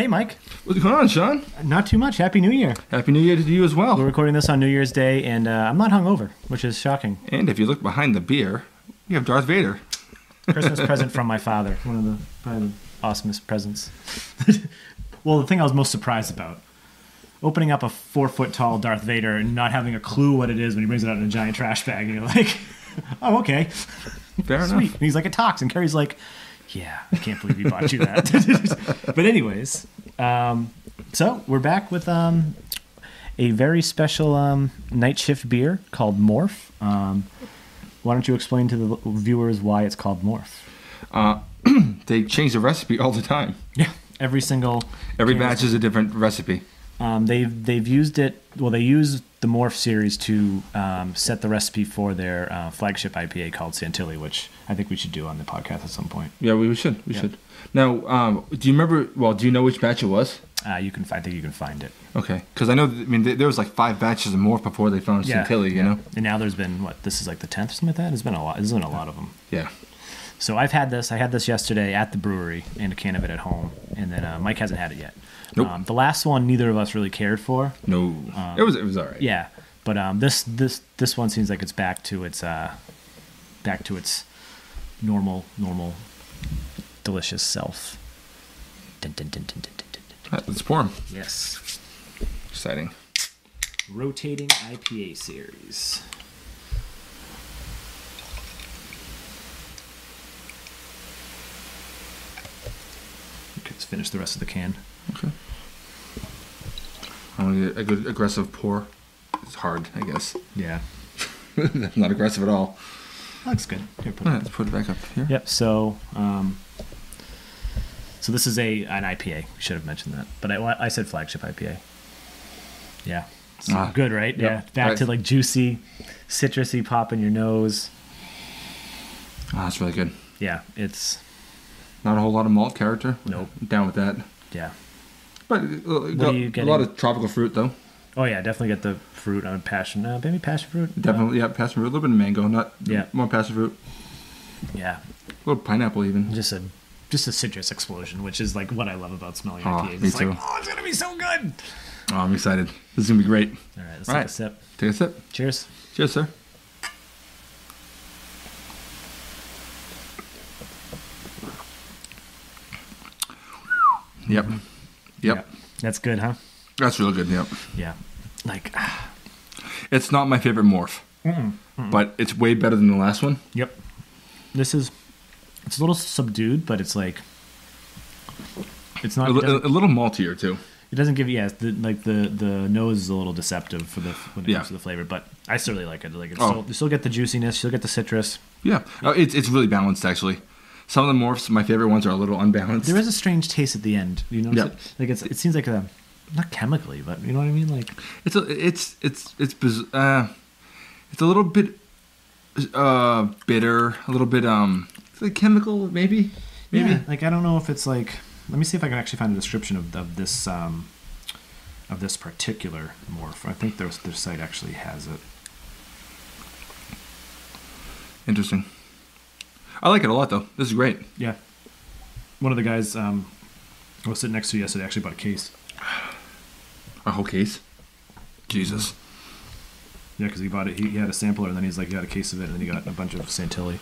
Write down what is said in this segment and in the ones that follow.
Hey, Mike. What's going on, Sean? Not too much. Happy New Year. Happy New Year to you as well. We're recording this on New Year's Day, and I'm not hungover, which is shocking. And if you look behind the beer, you have Darth Vader. Christmas present from my father. One of the probably the awesomest presents. Well, the thing I was most surprised about, opening up a 4-foot-tall Darth Vader and not having a clue what it is when he brings it out in a giant trash bag, and you're like, oh, okay. Fair Sweet. enough. And he's like, it talks, and Carrie's like, yeah, I can't believe he bought you that. But anyways, so we're back with a very special night shift beer called Morph. Why don't you explain to the viewers why it's called Morph? They change the recipe all the time. Yeah, every batch is a different recipe. They've used it. Well, they used the Morph series to set the recipe for their flagship IPA called Santilli, which I think we should do on the podcast at some point. Yeah, we should. We should. Now, do you remember? Well, do you know which batch it was? I think you can find it. Okay, because I know. There was like 5 batches of Morph before they found Santilli. You know, and now there's been this is like the 10th or something like that. There's been a lot. There's been a lot of them. Yeah. So I've had this. I had this yesterday at the brewery and a can of it at home, and then Mike hasn't had it yet. Nope. The last one, neither of us really cared for. No, it was all right. Yeah, but this one seems like it's back to its normal delicious self. Dun, dun, dun, dun, dun, dun, dun, dun. All right, let's pour them. Yes. Exciting. Rotating IPA series. Okay, let's finish the rest of the can. Okay. I want to get a good aggressive pour. It's hard, I guess. Yeah. Not aggressive at all. Looks good. Here, Let's put it back up here. Yep. So, so this is an IPA. We should have mentioned that, but I said flagship IPA. Yeah. So good, right? Yep. Yeah. Back to like juicy, citrusy pop in your nose. That's really good. Yeah. It's not a whole lot of malt character. Nope. I'm down with that. Yeah. But a lot of tropical fruit, though. Oh, yeah. Definitely get the fruit on passion. Maybe passion fruit? Definitely, yeah. Passion fruit. A little bit of mango. More passion fruit. Yeah. A little pineapple, even. Just a citrus explosion, which is like what I love about smelling IPAs. Me it's too. like, it's going to be so good. Oh, I'm excited. This is going to be great. All right. Let's take a sip. Take a sip. Cheers. Cheers, sir. Yep. Yeah. That's good, huh? That's really good, yep. Yeah. Like, it's not my favorite Morph, but it's way better than the last one. Yep. It's a little subdued, but it's like, it's not... A little maltier, too. It doesn't give you, the nose is a little deceptive when it comes to the flavor, but I still really like it. Like, you still get the juiciness, you still get the citrus. Yeah. It's really balanced, actually. Some of the Morphs, my favorite ones, are a little unbalanced. There is a strange taste at the end. You notice it? Like it seems like not chemically, but you know what I mean. Like it's a little bit bitter, a little bit it's like chemical, maybe. Yeah, like I don't know if it's like. Let me see if I can actually find a description of this particular Morph. I think their site actually has it. Interesting. I like it a lot, though. This is great. Yeah. One of the guys I was sitting next to yesterday actually bought a case. A whole case? Jesus. Yeah, because he bought it. He had a sampler, and then he got a case of it, and then he got a bunch of Santilli.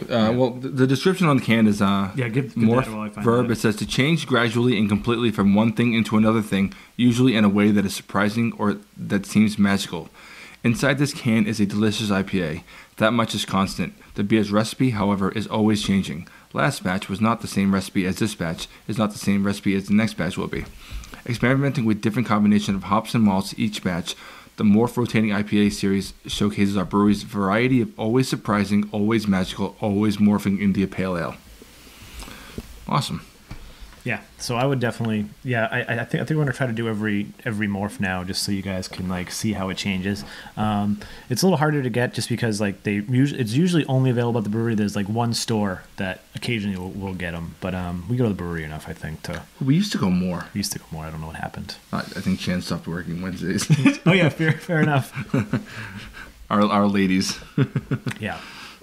Well, the description on the can is give Morph that while I find verb. It. It says to change gradually and completely from one thing into another thing, usually in a way that is surprising or that seems magical. Inside this can is a delicious IPA. That much is constant. The beer's recipe, however, is always changing. Last batch was not the same recipe as this batch, is not the same recipe as the next batch will be. Experimenting with different combination of hops and malts each batch, the Morph Rotating IPA series showcases our brewery's variety of always surprising, always magical, always morphing into a pale ale. Awesome. Yeah, so I would definitely, I think we're gonna try to do every Morph now, just so you guys can like see how it changes. It's a little harder to get just because like it's usually only available at the brewery. There's like one store that occasionally will get them, but we go to the brewery enough, I think. We used to go more. I don't know what happened. I think Chan stopped working Wednesdays. Oh yeah, fair enough. Our ladies. Yeah.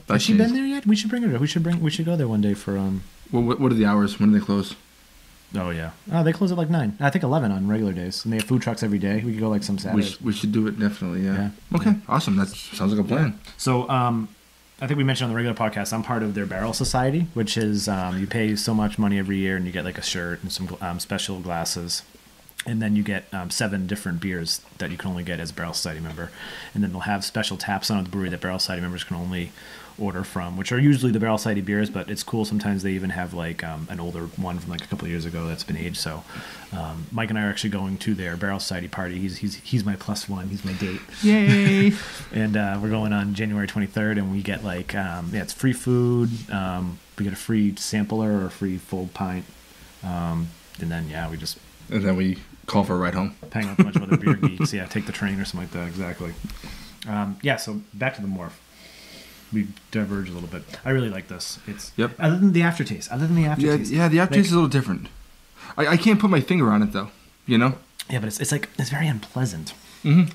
Has she been there yet? We should bring her. We should go there one day for. Well, what are the hours? When do they close? Oh yeah. Oh, they close at like 9. I think 11 on regular days, and they have food trucks every day. We could go like some Saturdays. We should do it definitely. Yeah. Okay. Awesome. That sounds like a plan. So I think we mentioned on the regular podcast, I'm part of their Barrel Society, which is you pay so much money every year and you get like a shirt and some special glasses. And then you get 7 different beers that you can only get as a Barrel Society member. And then they'll have special taps on at the brewery that Barrel Society members can only order from, which are usually the Barrel Society beers, but it's cool. Sometimes they even have like an older one from like a couple of years ago that's been aged. So Mike and I are actually going to their Barrel Society party. He's my +1. He's my date. Yay! And we're going on January 23rd, and we get like it's free food. We get a free sampler or a free full pint, and then we call for a ride home. Hang out with a bunch of other beer geeks. Yeah, take the train or something like that. Exactly. So back to the Morph. We diverge a little bit. I really like this. It's other than the aftertaste. Yeah, the aftertaste is a little different. I can't put my finger on it though. You know. Yeah, but it's like it's very unpleasant. Mm-hmm.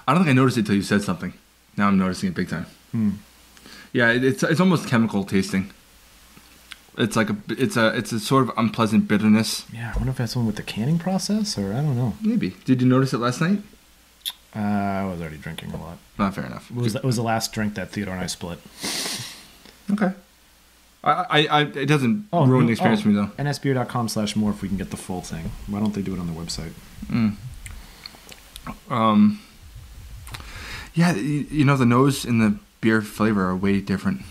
I don't think I noticed it till you said something. Now I'm noticing it big time. Yeah, it's almost chemical tasting. It's like it's a sort of unpleasant bitterness. Yeah, I wonder if that's one with the canning process, or I don't know. Maybe. Did you notice it last night? I was already drinking a lot. Not fair enough. It was the last drink that Theodore and I split. Okay. It doesn't ruin the experience for me though. nsbeer.com/more if we can get the full thing. Why don't they do it on their website? Yeah, you know, the nose and the beer flavor are way different.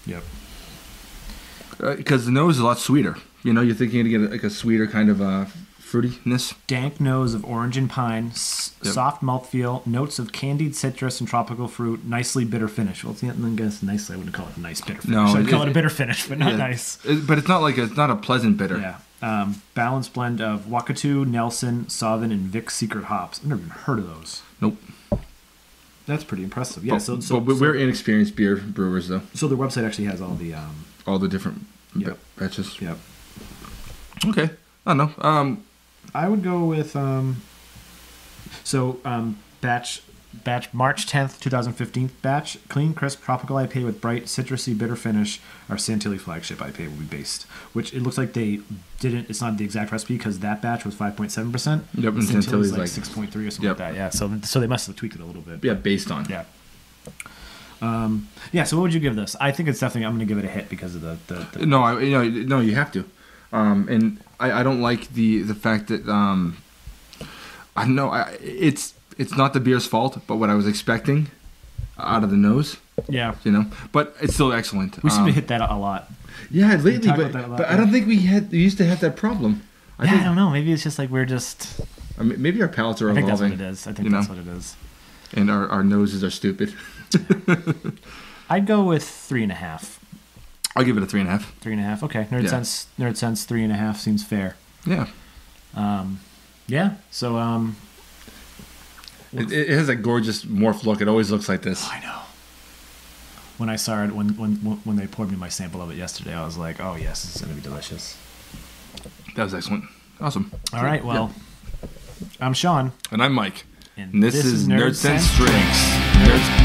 Yep. Because the nose is a lot sweeter. You know, you're thinking to get like a sweeter kind of fruitiness. Dank nose of orange and pine, soft mouthfeel, notes of candied citrus and tropical fruit, nicely bitter finish. Well, I guess nicely, I wouldn't call it a nice bitter finish. No, I'd call it a bitter finish, but not nice. But it's not it's not a pleasant bitter. Yeah. Balanced blend of Wakatu, Nelson, Sauvin, and Vic's Secret hops. I've never even heard of those. Nope. That's pretty impressive. Yeah. But we're inexperienced beer brewers, though. So the website actually has all the different batches. Yep. Okay. I don't know. I would go with batch March 10th, 2015 batch, clean, crisp, tropical IPA with bright, citrusy, bitter finish. Our Santilli flagship IPA will be based, which it looks like they didn't. It's not the exact recipe because that batch was 5.7%. Yep, and Santilli's like 6.3 or something like that. Yeah, so they must have tweaked it a little bit. Yeah, based on. Yeah. So what would you give this? I think it's definitely. I'm going to give it a hit because of the No, you have to. And I don't like the fact that I don't know. It's not the beer's fault, but what I was expecting out of the nose. Yeah. You know, but it's still excellent. We seem to hit that a lot. Yeah, lately, but I don't think we used to have that problem. I don't know. Maybe it's just like we're just. I mean, maybe our palates are evolving. I think that's what it is. That's what it is. And our noses are stupid. I'd go with 3.5. I'll give it a 3.5. 3.5. Okay. Nerdsense 3.5 seems fair. Yeah. Yeah. So it has a gorgeous Morph look. It always looks like this. Oh, I know. When I saw it, when they poured me my sample of it yesterday, I was like, oh yes, this is gonna be delicious. That was excellent. Awesome. All right. Well, I'm Sean. And I'm Mike. And this is Nerdsense Drinks.